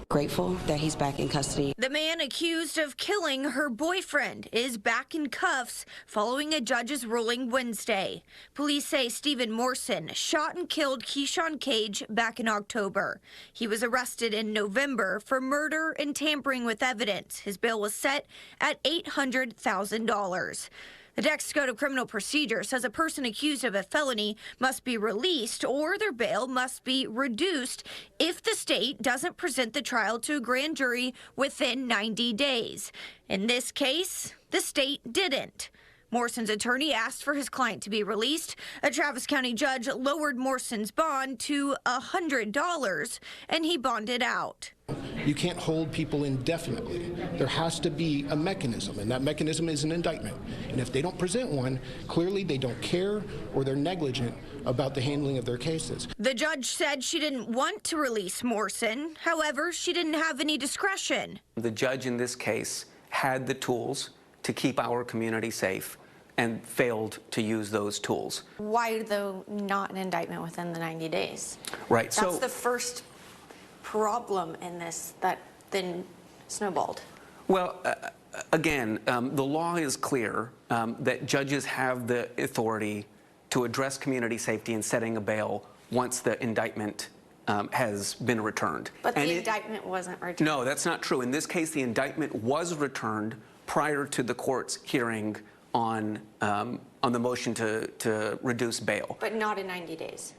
Grateful that he's back in custody. The man accused of killing her boyfriend is back in cuffs following a judge's ruling Wednesday. Police say Stephen Morrison shot and killed Keyshawn Cage back in October. He was arrested in November for murder and tampering with evidence. His bail was set at $800,000. The Texas Code of Criminal Procedure says a person accused of a felony must be released or their bail must be reduced if the state doesn't present the trial to a grand jury within 90 days. In this case, the state didn't. Morrison's attorney asked for his client to be released. A Travis County judge lowered Morrison's bond to $100, and he bonded out. You can't hold people indefinitely. There has to be a mechanism, and that mechanism is an indictment. And if they don't present one, clearly they don't care or they're negligent about the handling of their cases. The judge said she didn't want to release Morrison. However, she didn't have any discretion. The judge in this case had the tools to keep our community safe and failed to use those tools. Why, though, not an indictment within the 90 days? Right. That's the first problem in this that then snowballed. Well, again, the law is clear that judges have the authority to address community safety in setting a bail once the indictment has been returned. But the indictment wasn't returned. No, that's not true. In this case, the indictment was returned prior to the court's hearing on the motion to reduce bail. But not in 90 days.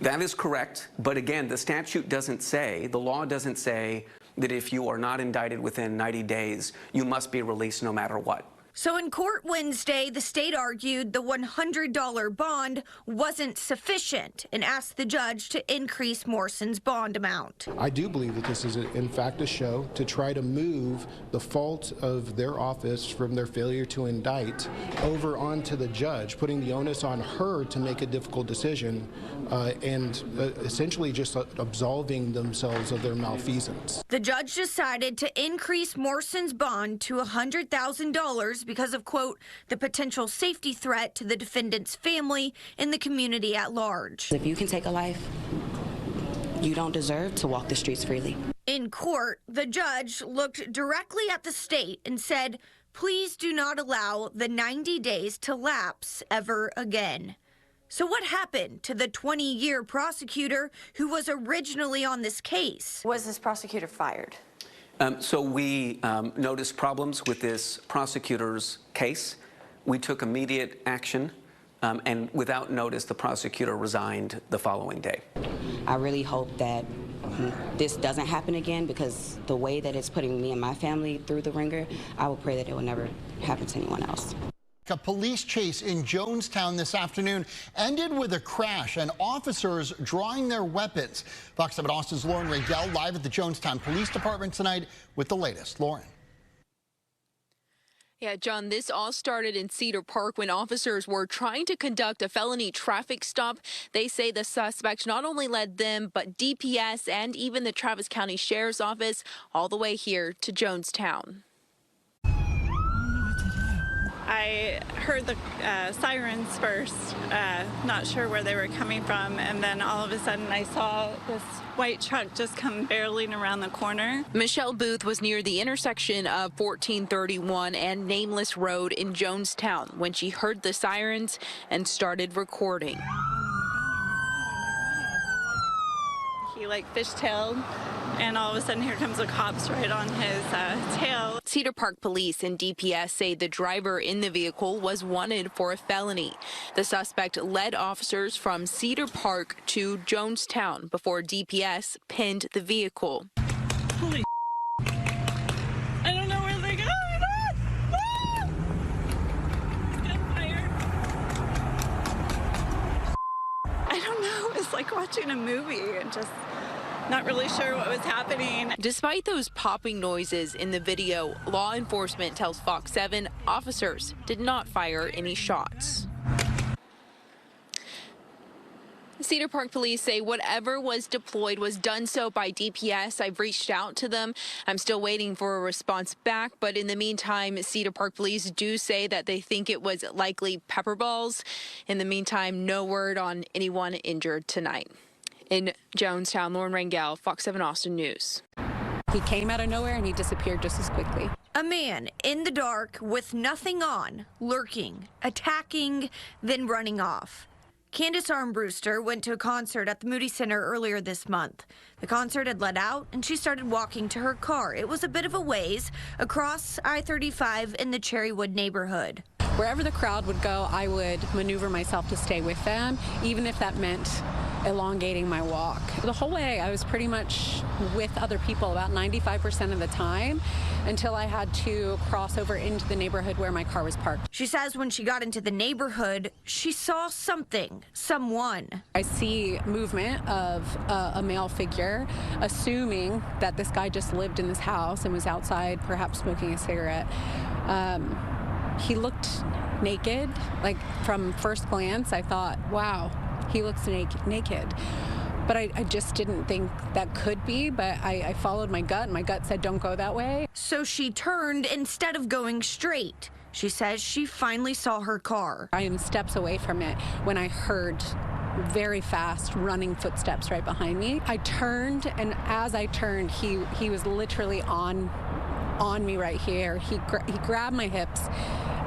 That is correct. But again, the statute doesn't say, the law doesn't say that if you are not indicted within 90 days, you must be released no matter what. So in court Wednesday, the state argued the $100 bond wasn't sufficient and asked the judge to increase Morrison's bond amount. I do believe that this is, in fact, a show to try to move the fault of their office from their failure to indict over onto the judge, putting the onus on her to make a difficult decision and essentially just absolving themselves of their malfeasance. The judge decided to increase Morrison's bond to $100,000 because of, quote, the potential safety threat to the defendant's family and the community at large. If you can take a life, you don't deserve to walk the streets freely. In court, the judge looked directly at the state and said, please do not allow the 90 days to lapse ever again. So what happened to the 20-year prosecutor who was originally on this case? Was this prosecutor fired? So we noticed problems with this prosecutor's case. We took immediate action, and without notice, the prosecutor resigned the following day. I really hope that this doesn't happen again, because the way that it's putting me and my family through the ringer, I will pray that it will never happen to anyone else. A police chase in Jonestown this afternoon ended with a crash and officers drawing their weapons. Fox 7 Austin's Lauren Raydell live at the Jonestown Police Department tonight with the latest. Lauren. Yeah, John, this all started in Cedar Park when officers were trying to conduct a felony traffic stop. They say the suspect not only led them, but DPS and even the Travis County Sheriff's Office all the way here to Jonestown. I heard the sirens first, not sure where they were coming from, and then all of a sudden I saw this white truck just come barreling around the corner. Michelle Booth was near the intersection of 1431 and Nameless Road in Jonestown when she heard the sirens and started recording. He fishtailed, and all of a sudden here comes the cops right on his tail. Cedar Park Police and DPS say the driver in the vehicle was wanted for a felony. The suspect led officers from Cedar Park to Jonestown before DPS pinned the vehicle. Holy I don't know where they go. I don't know. It's like watching a movie and just not really sure what was happening. Despite those popping noises in the video, law enforcement tells Fox 7 officers did not fire any shots. Cedar Park police say whatever was deployed was done so by DPS. I've reached out to them. I'm still waiting for a response back. But in the meantime, Cedar Park police do say that they think it was likely pepper balls. In the meantime, no word on anyone injured tonight. In Jonestown, Lauren Rangel, Fox 7 Austin News. He came out of nowhere and he disappeared just as quickly. A man in the dark with nothing on, lurking, attacking, then running off. Candace Armbruster went to a concert at the Moody Center earlier this month. The concert had let out, and she started walking to her car. It was a bit of a ways across I-35 in the Cherrywood neighborhood. Wherever the crowd would go, I would maneuver myself to stay with them, even if that meant elongating my walk. The whole way, I was pretty much with other people about 95% of the time until I had to cross over into the neighborhood where my car was parked. She says when she got into the neighborhood, she saw something, someone. I see movement of a male figure, assuming that this guy just lived in this house and was outside, perhaps smoking a cigarette. He looked naked. Like, from first glance, I thought, wow, he looks naked. But I just didn't think that could be, but I followed my gut, and my gut said, don't go that way. So she turned instead of going straight. She says she finally saw her car. I am steps away from it when I heard very fast running footsteps right behind me. I turned, and as I turned, he was literally on me right here. He grabbed my hips.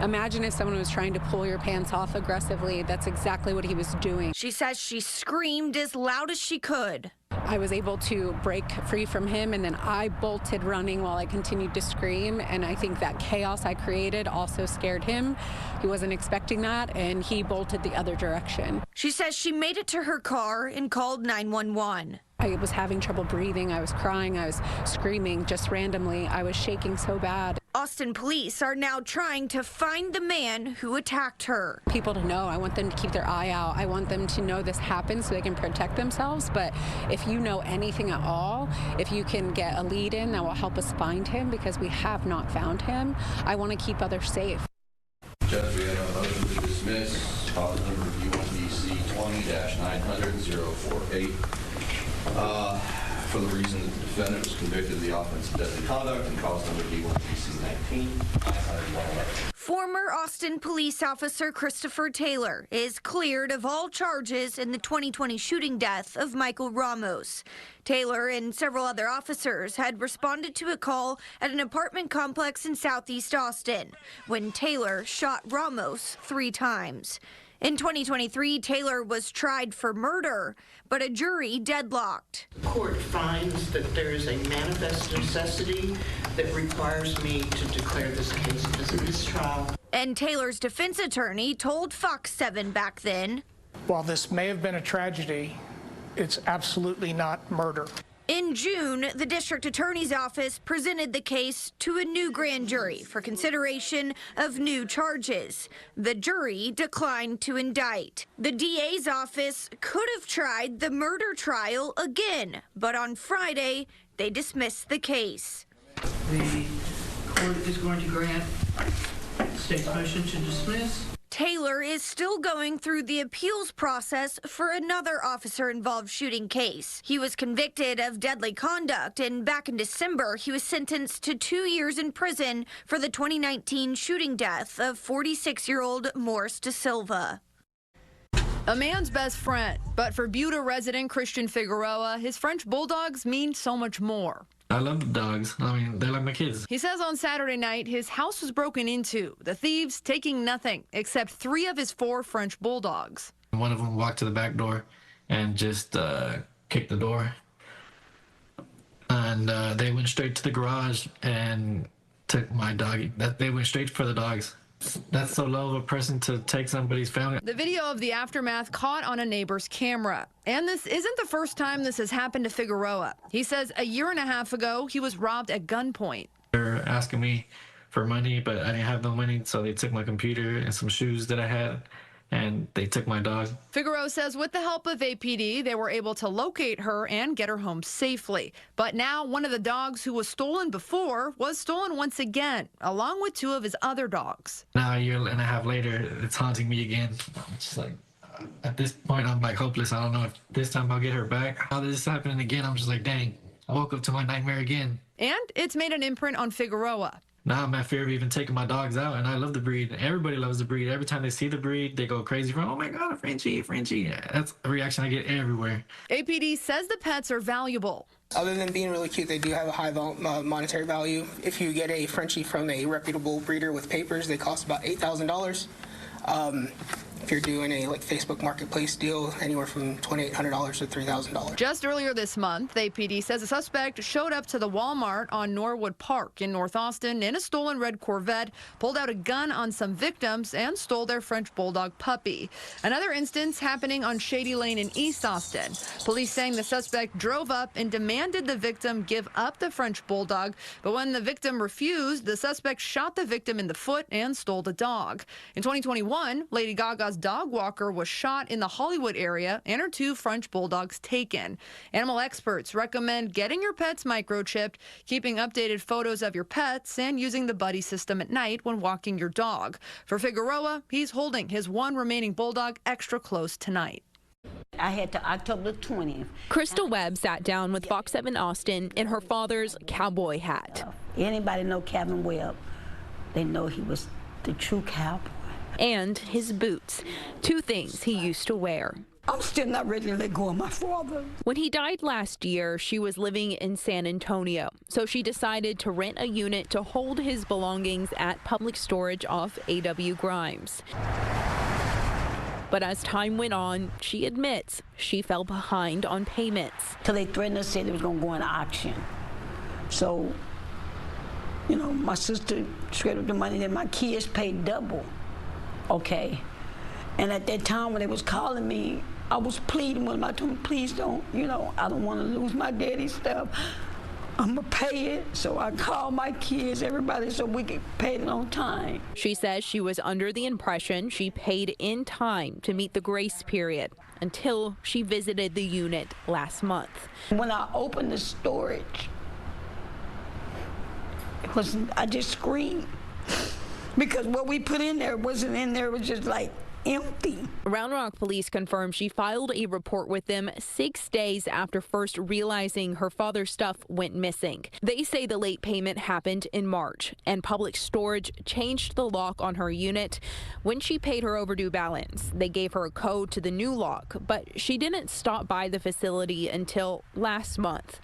Imagine if someone was trying to pull your pants off aggressively. That's exactly what he was doing. She says she screamed as loud as she could. I was able to break free from him, and then I bolted running while I continued to scream, and I think that chaos I created also scared him. He wasn't expecting that, and he bolted the other direction. She says she made it to her car and called 911. I was having trouble breathing. I was crying. I was screaming just randomly. I was shaking so bad. Austin police are now trying to find the man who attacked her. People to know. I want them to keep their eye out. I want them to know this happened so they can protect themselves. But if you know anything at all, if you can get a lead in that will help us find him, because we have not found him, I want to keep others safe. Judge, we have a motion to dismiss cause number B1DC 20-900-048 for the reason that the defendant was convicted of the offense of deadly conduct, and cause number B1DC 19-900-111. Former Austin police officer Christopher Taylor is cleared of all charges in the 2020 shooting death of Michael Ramos. Taylor and several other officers had responded to a call at an apartment complex in Southeast Austin when Taylor shot Ramos 3 times. In 2023, Taylor was tried for murder, but a jury deadlocked. The court finds that there is a manifest necessity that requires me to declare this case as a mistrial. And Taylor's defense attorney told Fox 7 back then, while this may have been a tragedy, it's absolutely not murder. In June, the district attorney's office presented the case to a new grand jury for consideration of new charges. The jury declined to indict. The DA's office could have tried the murder trial again, but on Friday, they dismissed the case. The court is going to grant the state's motion to dismiss. Taylor is still going through the appeals process for another officer-involved shooting case. He was convicted of deadly conduct, and back in December, he was sentenced to 2 years in prison for the 2019 shooting death of 46-year-old Morris Da Silva. A man's best friend, but for Buda resident Christian Figueroa, his French bulldogs mean so much more. I love the dogs. I mean, they're like my kids. He says on Saturday night, his house was broken into, the thieves taking nothing except 3 of his 4 French bulldogs. One of them walked to the back door and just kicked the door. And they went straight to the garage and took my doggy. They went straight for the dogs. That's so low of a person to take somebody's family. The video of the aftermath caught on a neighbor's camera. And this isn't the first time this has happened to Figueroa. He says a year and a half ago, he was robbed at gunpoint. They're asking me for money, but I didn't have no money, so they took my computer and some shoes that I had, and they took my dog. Figueroa says with the help of APD, they were able to locate her and get her home safely. But now one of the dogs who was stolen before was stolen once again, along with 2 of his other dogs. Now, a year and a half later, it's haunting me again. I'm just like, at this point, I'm like hopeless. I don't know if this time I'll get her back. How this is happening again, I'm just like, dang, I woke up to my nightmare again. And it's made an imprint on Figueroa. Now I'm at fear of even taking my dogs out, and I love the breed. Everybody loves the breed. Every time they see the breed, they go crazy from, oh my God, a Frenchie, a Frenchie. That's a reaction I get everywhere. APD says the pets are valuable. Other than being really cute, they do have a high monetary value. If you get a Frenchie from a reputable breeder with papers, they cost about $8,000. If you're doing a Facebook Marketplace deal, anywhere from $2,800 to $3,000. Just earlier this month, APD says a suspect showed up to the Walmart on Norwood Park in North Austin in a stolen red Corvette, pulled out a gun on some victims, and stole their French Bulldog puppy. Another instance happening on Shady Lane in East Austin. Police saying the suspect drove up and demanded the victim give up the French Bulldog, but when the victim refused, the suspect shot the victim in the foot and stole the dog. In 2021, Lady Gaga's dog walker was shot in the Hollywood area and her 2 French Bulldogs taken. Animal experts recommend getting your pets microchipped, keeping updated photos of your pets, and using the buddy system at night when walking your dog. For Figueroa, he's holding his 1 remaining Bulldog extra close tonight. I had to October 20th. Crystal Webb sat down with Fox 7 Austin in her father's cowboy hat. Anybody know Kevin Webb? They know he was the true cowboy. And his boots, 2 things he used to wear. I'm still not ready to let go of my father. When he died last year, she was living in San Antonio, so she decided to rent a unit to hold his belongings at public storage off A.W. Grimes. But as time went on, she admits she fell behind on payments. Till they threatened us, said it was going to go on auction. So, you know, my sister scraped up the money and my kids paid double. Okay. And at that time when they was calling me, I was pleading with them. I told them, please don't, you know, I don't want to lose my daddy's stuff. I'm going to pay it. So I called my kids, everybody, so we could pay it on time. She says she was under the impression she paid in time to meet the grace period until she visited the unit last month. When I opened the storage, I just screamed. Because what we put in there wasn't in there, it was just like empty. Round Rock police confirmed she filed a report with them 6 days after first realizing her father's stuff went missing. They say the late payment happened in March, and Public Storage changed the lock on her unit. When she paid her overdue balance, they gave her a code to the new lock, but she didn't stop by the facility until last month,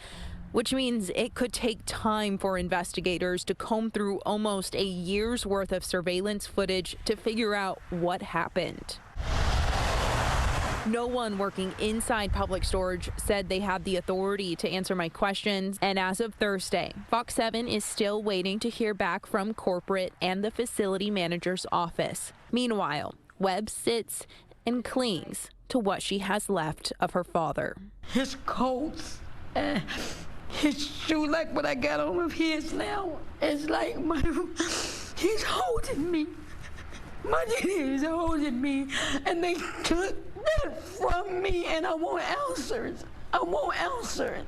which means it could take time for investigators to comb through almost a year's worth of surveillance footage to figure out what happened. No one working inside Public Storage said they had the authority to answer my questions, and as of Thursday, Fox 7 is still waiting to hear back from corporate and the facility manager's office. Meanwhile, Webb sits and clings to what she has left of her father. His coats, his shoe, like what I got on of his now, it's like he's holding me. My daddy is holding me, and they took that from me, and I want answers. I want answers.